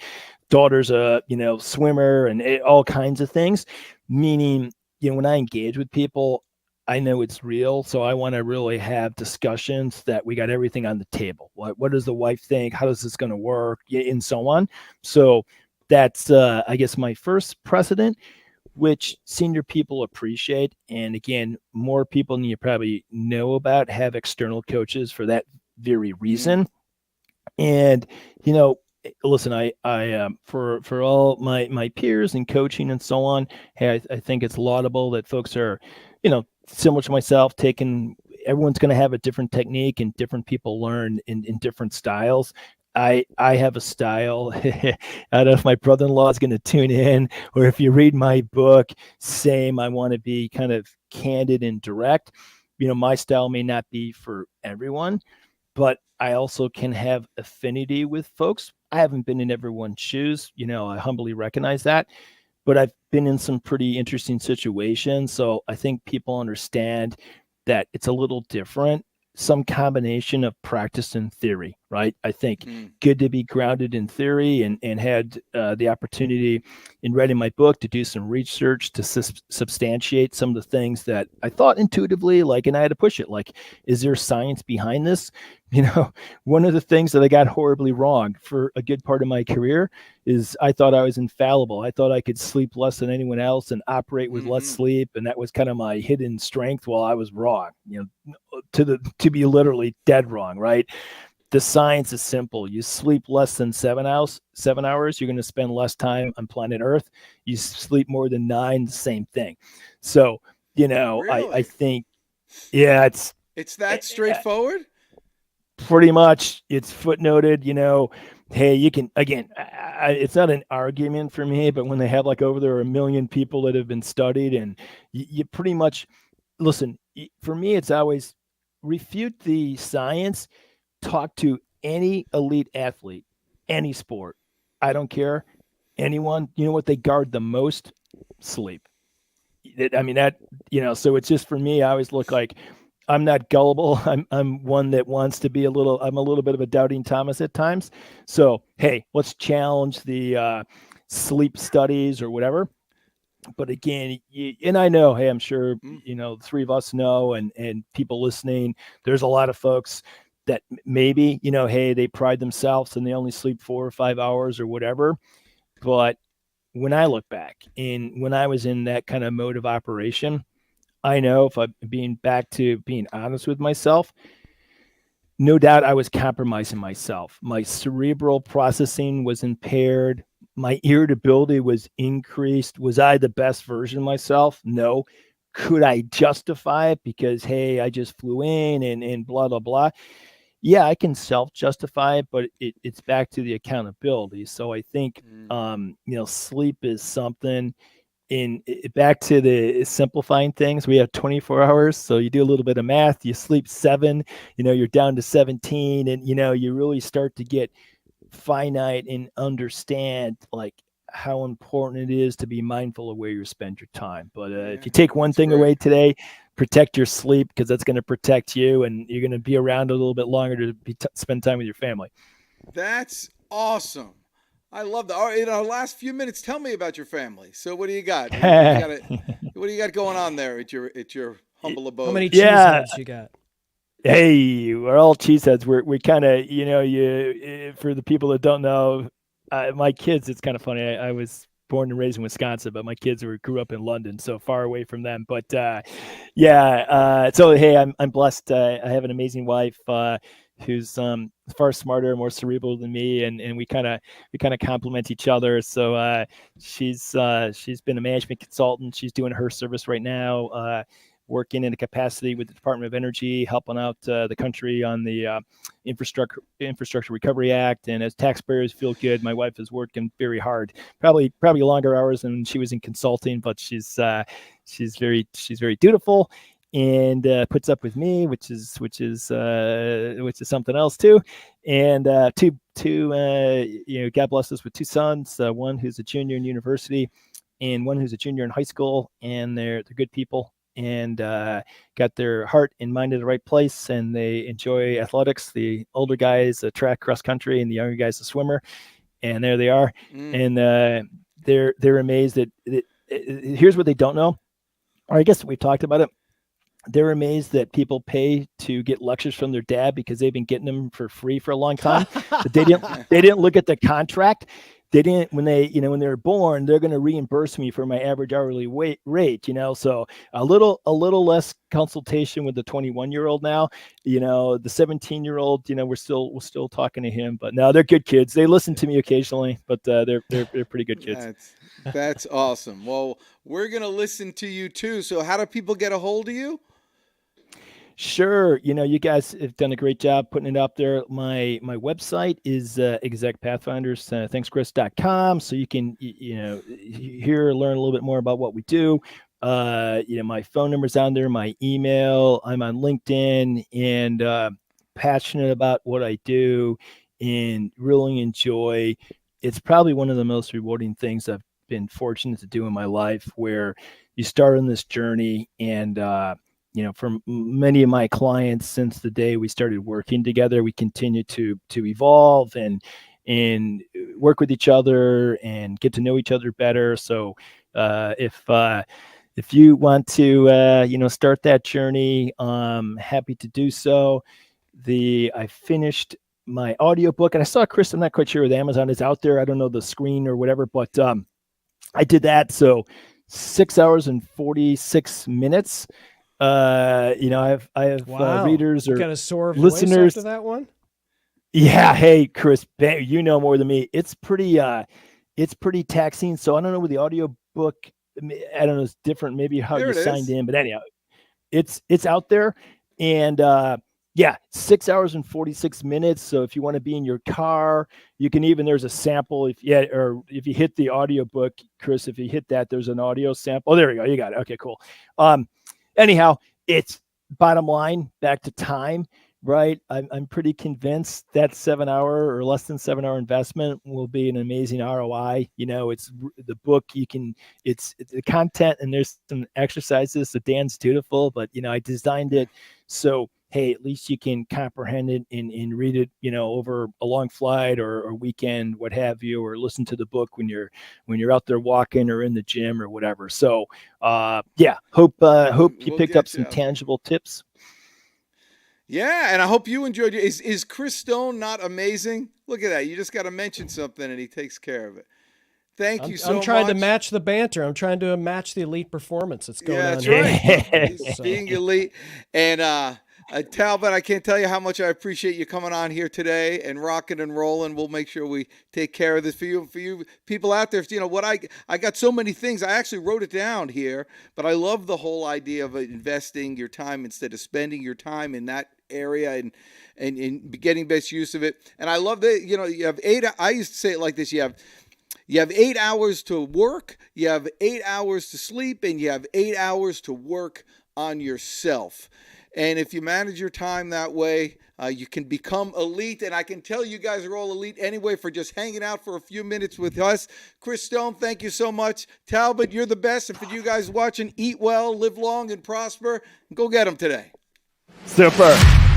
daughter's a, swimmer and all kinds of things, meaning, when I engage with people, I know it's real. So I want to really have discussions that we got everything on the table. What does the wife think? How is this going to work? And so on. So that's, I guess, my first precedent, which senior people appreciate. And again, more people than you probably know about have external coaches for that very reason. And, listen, I for all my peers and coaching and so on, hey, I think it's laudable that folks are, similar to myself, everyone's going to have a different technique and different people learn in different styles. I have a style. I don't know if my brother-in-law is going to tune in, or if you read my book, same. I want to be kind of candid and direct. My style may not be for everyone, but I also can have affinity with folks. I haven't been in everyone's shoes. I humbly recognize that, but I've been in some pretty interesting situations. So I think people understand that it's a little different. Some combination of practice and theory, right? I think good to be grounded in theory, and had the opportunity in writing my book to do some research to substantiate some of the things that I thought intuitively, and I had to push it. Is there science behind this? One of the things that I got horribly wrong for a good part of my career is I thought I was infallible. I thought I could sleep less than anyone else and operate with less sleep. And that was kind of my hidden strength. Well, I was wrong, to be literally dead wrong, right? The science is simple. You sleep less than 7 hours, you're going to spend less time on planet Earth. You sleep more than 9, the same thing. So, really? I think, yeah, it's that straightforward. Pretty much. It's footnoted, hey, you can, again, it's not an argument for me, but when they have over there are 1 million people that have been studied, and you pretty much, listen, for me, it's always refute the science, talk to any elite athlete, any sport, I don't care, anyone, what they guard the most? Sleep. So it's just, for me, I always look like I'm not gullible. I'm one that wants to be I'm a little bit of a doubting Thomas at times. So, hey, let's challenge the sleep studies or whatever. But again, and I know, hey, I'm sure, the three of us know, and people listening, there's a lot of folks that maybe, hey, they pride themselves and they only sleep 4 or 5 hours or whatever. But when I look back, and when I was in that kind of mode of operation, I know, if I'm being honest with myself, no doubt I was compromising myself. My cerebral processing was impaired. My irritability was increased. Was I the best version of myself? No. could I justify it because, hey, I just flew in and blah, blah, blah. Yeah, I can self-justify it, but it's back to the accountability. So I think, sleep is something back to the simplifying things. We have 24 hours. So you do a little bit of math, you sleep 7, you're down to 17, and, you really start to get finite and understand like how important it is to be mindful of where you spend your time. But if you take one thing away today, protect your sleep, because that's going to protect you, and you're going to be around a little bit longer to spend time with your family. That's awesome. I love that. All right, in our last few minutes, tell me about your family. So what do you got? What do you got going on there at your humble abode? How many cheeseheads you got? Hey, we're all cheeseheads. We kind of, for the people that don't know, my kids, it's kind of funny. I was born and raised in Wisconsin, but my kids grew up in London, so far away from them. But so hey, I'm blessed. I have an amazing wife who's far smarter, more cerebral than me, and we kind of complement each other. So she's been a management consultant. She's doing her service right now. Working in a capacity with the Department of Energy, helping out the country on the Infrastructure Recovery Act. And as taxpayers feel good, my wife is working very hard, probably longer hours than she was in consulting, but she's very dutiful and puts up with me, which is something else too. And God bless us with 2 sons, one who's a junior in university and one who's a junior in high school, and they're good people. And got their heart and mind in the right place, and they enjoy athletics. The older guy is a track cross country, and the younger guy is a swimmer. And there they are, and they're amazed that here's what they don't know, or I guess we've talked about it. They're amazed that people pay to get lectures from their dad because they've been getting them for free for a long time. But they didn't look at the contract. They didn't, when they were born, they're going to reimburse me for my average hourly rate, so a little less consultation with the 21-year-old now, the 17-year-old, we're still talking to him, but no, they're good kids. They listen to me occasionally, but they're pretty good kids. That's awesome. Well, we're going to listen to you too. So how do people get a hold of you? Sure. You guys have done a great job putting it up there. My website is ExecPathfinders, thankschris.com. So you can, learn a little bit more about what we do. My phone number's on there, my email, I'm on LinkedIn, and passionate about what I do and really enjoy. It's probably one of the most rewarding things I've been fortunate to do in my life, where you start on this journey and, for many of my clients, since the day we started working together, we continue to evolve and work with each other and get to know each other better. So if you want to, start that journey, I'm happy to do so. I finished my audiobook, and I saw, Chris, I'm not quite sure if Amazon is out there. I don't know the screen or whatever, but I did that. So 6 hours and 46 minutes. I have Wow. readers or got a sore listeners voice after that one. Yeah. Hey, Chris, you know more than me. It's pretty taxing. So I don't know with the audio book. I don't know. It's different. Maybe how you signed in, but anyhow, it's out there, and 6 hours and 46 minutes. So if you want to be in your car, you can there's a sample if you hit the audio book, Chris, if you hit that, there's an audio sample. Oh, there we go. You got it. Okay, cool. Anyhow, it's bottom line back to time, right? I'm pretty convinced that 7 hour or less than 7 hour investment will be an amazing ROI. It's the book, it's the content, and there's some exercises that Dan's dutiful, but I designed it so, hey, at least you can comprehend it and read it, over a long flight or a weekend, what have you, or listen to the book when you're out there walking or in the gym or whatever. So, hope you picked up some tangible tips. Yeah, and I hope you enjoyed it. Is Chris Stone not amazing? Look at that. You just got to mention something, and he takes care of it. Thank you so much. I'm trying to match the banter. I'm trying to match the elite performance that's going on. That's right. He's being elite. And Talbot, I can't tell you how much I appreciate you coming on here today and rocking and rolling. We'll make sure we take care of this for you people out there. You know what, I got so many things. I actually wrote it down here, but I love the whole idea of investing your time instead of spending your time in that area and getting best use of it. And I love that, you know, you have I used to say it like this: you have 8 hours to work, you have 8 hours to sleep, and you have 8 hours to work on yourself. And if you manage your time that way, you can become elite. And I can tell you guys are all elite anyway for just hanging out for a few minutes with us. Chris Stone, thank you so much. Talbot, you're the best. And for you guys watching, eat well, live long, and prosper. Go get them today. Super.